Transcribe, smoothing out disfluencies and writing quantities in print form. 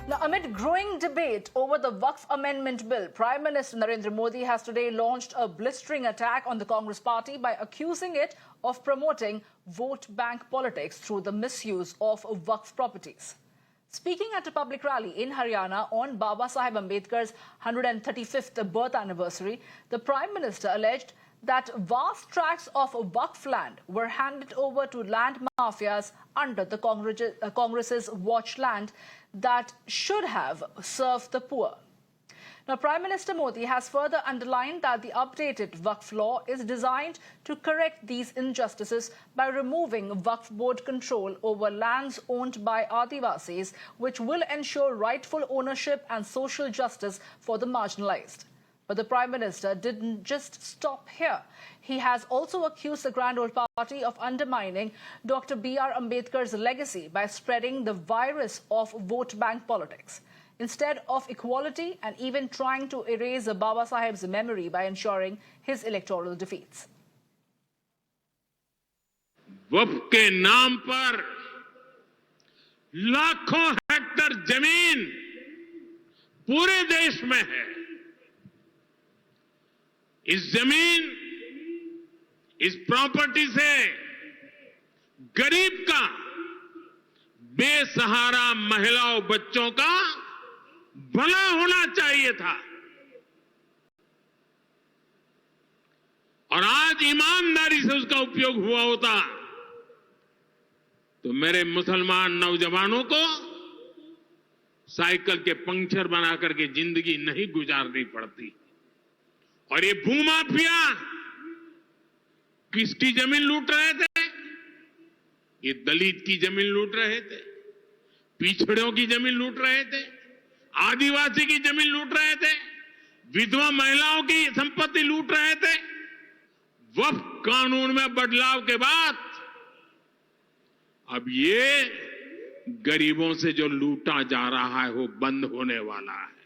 Now, amid growing debate over the Waqf Amendment Bill, Prime Minister Narendra Modi has today launched a blistering attack on the Congress party by accusing it of promoting vote bank politics through the misuse of Waqf properties. Speaking at a public rally in Haryana on Baba Saheb Ambedkar's 135th birth anniversary, the Prime Minister alleged that vast tracts of Waqf land were handed over to land mafias under the Congress's watch land that should have served the poor. Now, Prime Minister Modi has further underlined that the updated Waqf law is designed to correct these injustices by removing Waqf board control over lands owned by Adivasis, which will ensure rightful ownership and social justice for the marginalized. But the Prime Minister didn't just stop here. He has also accused the Grand Old Party of undermining Dr. B.R. Ambedkar's legacy by spreading the virus of vote bank politics, instead of equality, and even trying to erase Baba Saheb's memory by ensuring his electoral defeats. वक्फ के नाम पर लाखों Hector जमीन पूरे देश में है। इस जमीन, इस प्रॉपर्टी से गरीब का, बेसहारा महिलाओं बच्चों का भला होना चाहिए था। और आज ईमानदारी से उसका उपयोग हुआ होता तो मेरे मुसलमान नौजवानों को साइकिल के पंक्चर बना करके जिंदगी नहीं गुजारनी पड़ती। और ये भूमाफिया किसकी जमीन लूट रहे थे? ये दलित की जमीन लूट रहे थे, पिछड़ों की जमीन लूट रहे थे, आदिवासी की जमीन लूट रहे थे, विधवा महिलाओं की संपत्ति लूट रहे थे। वक्फ कानून में बदलाव के बाद अब ये गरीबों से जो लूटा जा रहा है वो बंद होने वाला है।